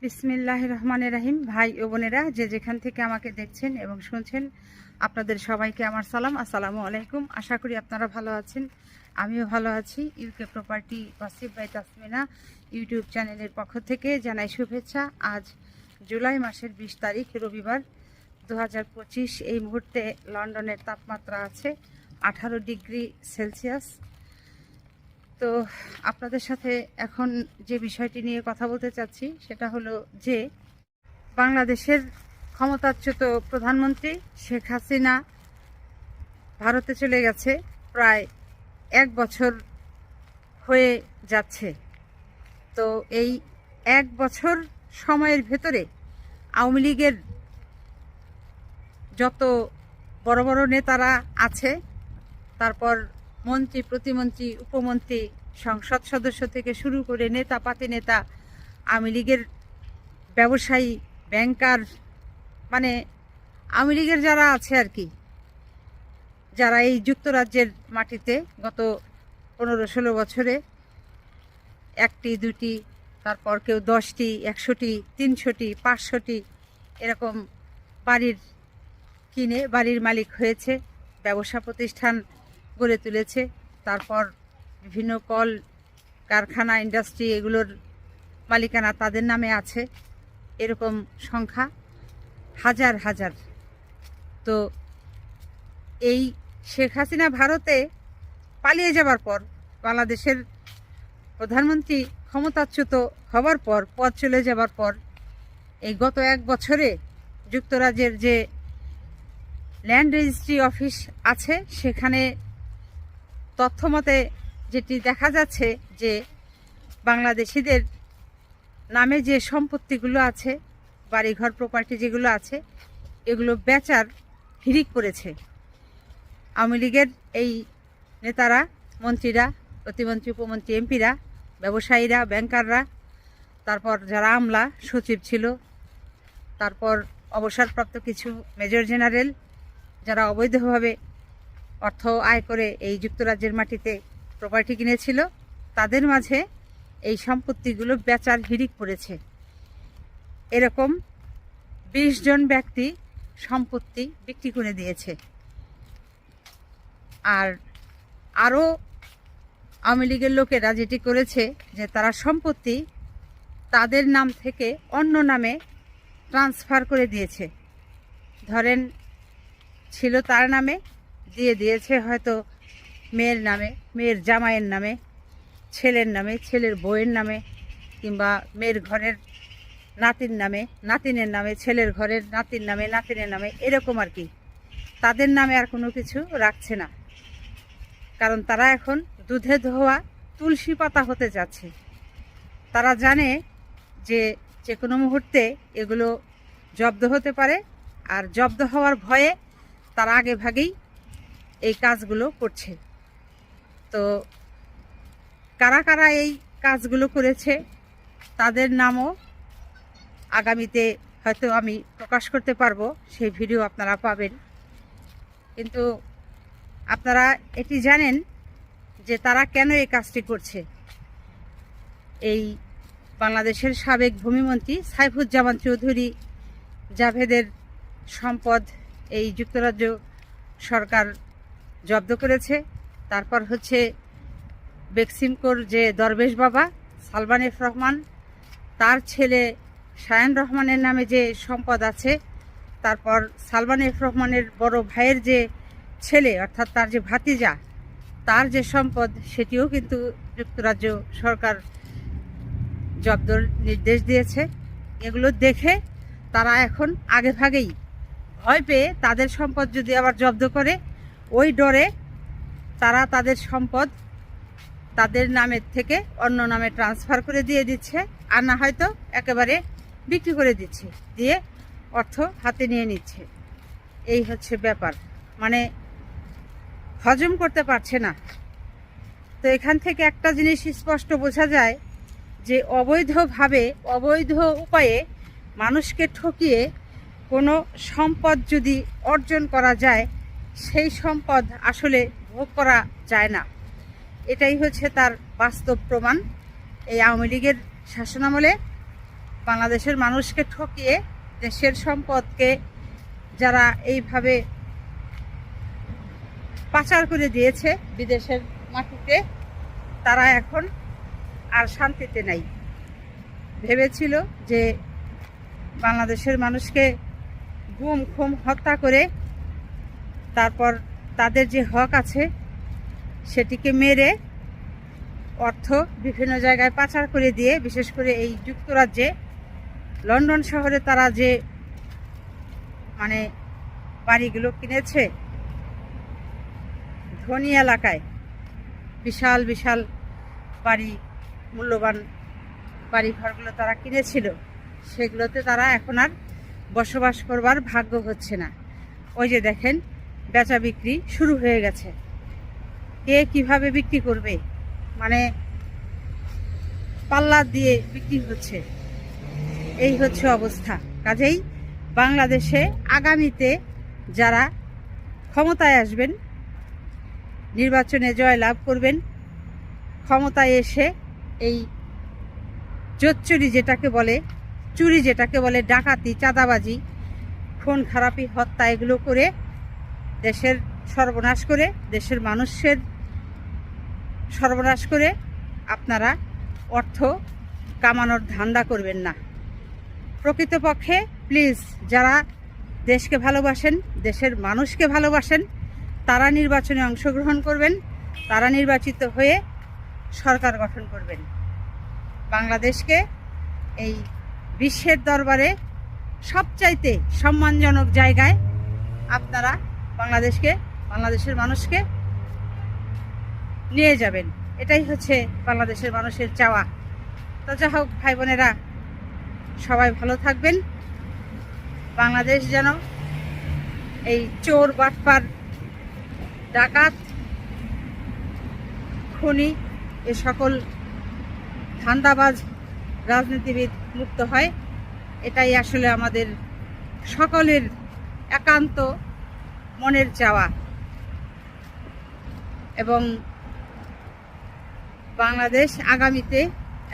বিসমিল্লাহির রহমানির রহিম। ভাই ও বোনেরা, যে যেখান থেকে আমাকে দেখছেন এবং শুনছেন, আপনাদের সবাইকে আমার সালাম, আসসালামু আলাইকুম। আশা করি আপনারা ভালো আছেন, আমিও ভালো আছি। UK property Wasif by Tasmina YouTube চ্যানেলের পক্ষ থেকে জানাই শুভেচ্ছা। আজ জুলাই মাসের 20 তারিখ রবিবার 2025। এই মুহূর্তে লন্ডনের তাপমাত্রা আছে 18 ডিগ্রি সেলসিয়াস। তো আপনাদের সাথে এখন যে বিষয়টি নিয়ে কথা বলতে চাচ্ছি সেটা হলো যে বাংলাদেশের ক্ষমতাচ্যুত প্রধানমন্ত্রী শেখ হাসিনা ভারতে চলে গেছে। প্রায় 1 বছর হয়ে যাচ্ছে। তো এই 1 বছর সময়ের ভেতরে আওয়ামী লীগের যত বড় বড় নেতারা আছে, তারপর মন্ত্রী, প্রতিমন্ত্রী, উপমন্ত্রী, সংসদ সদস্য থেকে শুরু করে নেতা পাতি নেতা, আওয়ামী লীগের ব্যবসায়ী, ব্যাংকার, মানে আওয়ামী লীগের যারা আছে আর কি, যারা এই যুক্তরাজ্যের মাটিতে গত 15-16 বছরে 1টি 2টি, তারপর কেউ 10টি, 100টি, 300টি, 500টি এরকম বাড়ির কিনে বাড়ির মালিক হয়েছে, ব্যবসা প্রতিষ্ঠান গড়ে তুলেছে, তারপর বিভিন্ন কল কারখানা, ইন্ডাস্ট্রি, এগুলোর মালিকানা তাদের নামে আছে। এরকম সংখ্যা হাজার হাজার। তো এই শেখ হাসিনা ভারতে পালিয়ে যাবার পর, বাংলাদেশের প্রধানমন্ত্রী ক্ষমতাচ্যুত হবার পর, পদ চলে যাবার পর, এই গত 1 বছরে যুক্তরাজ্যের যে ল্যান্ড রেজিস্ট্রি অফিস আছে, সেখানে তথ্য মতে যেটি দেখা যাচ্ছে যে বাংলাদেশিদের নামে যে সম্পত্তিগুলো আছে, বাড়িঘর প্রপার্টি যেগুলো আছে, এগুলো বেচার হিড়িক পড়েছে। আওয়ামী লীগের এই নেতারা, মন্ত্রীরা, প্রতিমন্ত্রী, উপমন্ত্রী, এমপিরা, ব্যবসায়ীরা, ব্যাংকাররা, তারপর যারা আমলা সচিব ছিল, তারপর অবসরপ্রাপ্ত কিছু মেজর জেনারেল যারা অবৈধভাবে অর্থ আয় করে এই যুক্তরাজ্যের মাটিতে প্রপার্টি কিনেছিল, তাদের মাঝে এই সম্পত্তিগুলো বেচার হিড়িক পড়েছে। এরকম 20 জন ব্যক্তি সম্পত্তি বিক্রি করে দিয়েছে। আর আরও আওয়ামী লীগের লোকেরা যেটি করেছে যে তারা সম্পত্তি তাদের নাম থেকে অন্য নামে ট্রান্সফার করে দিয়েছে। ধরেন ছিল তার নামে, দিয়ে দিয়েছে হয়তো মেয়ের নামে, মেয়ের জামাইয়ের নামে, ছেলের নামে, ছেলের বউয়ের নামে, কিংবা মেয়ের ঘরের নাতির নামে, নাতিনের নামে, ছেলের ঘরের নাতির নামে, নাতিনের নামে, এরকম আর কি। তাদের নামে আর কোনো কিছু রাখছে না, কারণ তারা এখন দুধে ধোয়া তুলসী পাতা হতে যাচ্ছে। তারা জানে যে যে কোনো মুহূর্তে এগুলো জব্দ হতে পারে, আর জব্দ হওয়ার ভয়ে তারা আগে ভাগেই এই কাজগুলো করছে। তো কারা কারা এই কাজগুলো করেছে তাদের নামও আগামীতে হয়তো আমি প্রকাশ করতে পারবো, সেই ভিডিও আপনারা পাবেন। কিন্তু আপনারা এটি জানেন যে তারা কেন এই কাজটি করছে। এই বাংলাদেশের সাবেক ভূমিমন্ত্রী সাইফুজ্জামান চৌধুরী জাভেদের সম্পদ এই যুক্তরাজ্য সরকার জব্দ করেছে। তারপর হচ্ছে বেক্সিমকোর যে দরবেশ বাবা সালমান এফ রহমান, তার ছেলে শায়ান রহমানের নামে যে সম্পদ আছে, তারপর সালমান এফ রহমানের বড় ভাইয়ের যে ছেলে, অর্থাৎ তার যে ভাতিজা, তার যে সম্পদ, সেটিও কিন্তু যুক্তরাজ্য সরকার জব্দর নির্দেশ দিয়েছে। এগুলো দেখে তারা এখন আগে ভাগেই ভয় পেয়ে তাদের সম্পদ যদি আবার জব্দ করে, ওই ডরে তারা তাদের সম্পদ তাদের নামের থেকে অন্য নামে ট্রান্সফার করে দিয়ে দিচ্ছে, আর না হয়তো একেবারে বিক্রি করে দিচ্ছে, দিয়ে অর্থ হাতে নিয়ে নিচ্ছে। এই হচ্ছে ব্যাপার, মানে হজম করতে পারছে না। তো এখান থেকে একটা জিনিস স্পষ্ট বোঝা যায় যে অবৈধভাবে, অবৈধ উপায়ে মানুষকে ঠকিয়ে কোনো সম্পদ যদি অর্জন করা যায়, সেই সম্পদ আসলে ভোগ করা যায় না। এটাই হচ্ছে তার বাস্তব প্রমাণ। এই আওয়ামী লীগের শাসনামলে বাংলাদেশের মানুষকে ঠকিয়ে দেশের সম্পদকে যারা এইভাবে পাচার করে দিয়েছে বিদেশের মাটিতে, তারা এখন আর শান্তিতে নাই। ভেবেছিল যে বাংলাদেশের মানুষকে গুম খুম হত্যা করে তারপর তাদের যে হক আছে সেটিকে মেরে অর্থ বিভিন্ন জায়গায় পাচার করে দিয়ে, বিশেষ করে এই যুক্তরাজ্যে লন্ডন শহরে তারা যে মানে বাড়িগুলো কিনেছে ধনী এলাকায়, বিশাল বিশাল বাড়ি, মূল্যবান বাড়ি ঘরগুলো তারা কিনেছিল, সেগুলোতে তারা এখন আর বসবাস করবার ভাগ্য হচ্ছে না। ওই যে দেখেন বেচা বিক্রি শুরু হয়ে গেছে। কে কিভাবে বিক্রি করবে, মানে পাল্লা দিয়ে বিক্রি হচ্ছে, এই হচ্ছে অবস্থা। কাজেই বাংলাদেশে আগামীতে যারা ক্ষমতায় আসবেন, নির্বাচনে জয়লাভ করবেন, ক্ষমতায় এসে এই জোচ্চুরি যেটাকে বলে, চুরি যেটাকে বলে, ডাকাতি, চাঁদাবাজি, খুন খারাপি, হত্যা, এগুলো করে দেশের সর্বনাশ করে, দেশের মানুষের সর্বনাশ করে আপনারা অর্থ কামানোর ধান্দা করবেন না। প্রকৃতপক্ষে প্লিজ যারা দেশকে ভালোবাসেন, দেশের মানুষকে ভালোবাসেন, তারা নির্বাচনে অংশগ্রহণ করবেন, তারা নির্বাচিত হয়ে সরকার গঠন করবেন। বাংলাদেশকে এই বিশ্বের দরবারে সবচাইতে সম্মানজনক জায়গায় আপনারা বাংলাদেশের মানুষকে নিয়ে যাবেন। এটাই হচ্ছে বাংলাদেশের মানুষের চাওয়া। তো যা হোক ভাই বোনেরা, সবাই ভালো থাকবেন। বাংলাদেশ যেন এই চোর, বাটপার, ডাকাত, খুনি, এ সকল ধান্দাবাজ রাজনীতিবিদ মুক্ত হয়, এটাই আসলে আমাদের সকলের একান্ত মনের চাওয়া। এবং বাংলাদেশ আগামীতে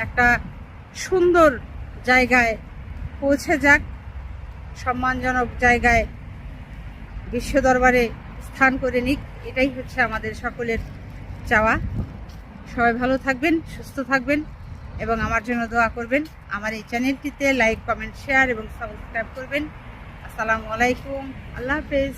একটা সুন্দর জায়গায় পৌঁছে যাক, সম্মানজনক জায়গায় বিশ্ব দরবারে স্থান করে নিক, এটাই হচ্ছে আমাদের সকলের চাওয়া। সবাই ভালো থাকবেন, সুস্থ থাকবেন এবং আমার জন্য দোয়া করবেন। আমার এই চ্যানেলটিতে লাইক, কমেন্ট, শেয়ার এবং সাবস্ক্রাইব করবেন। আসসালামু আলাইকুম, আল্লাহ হাফেজ।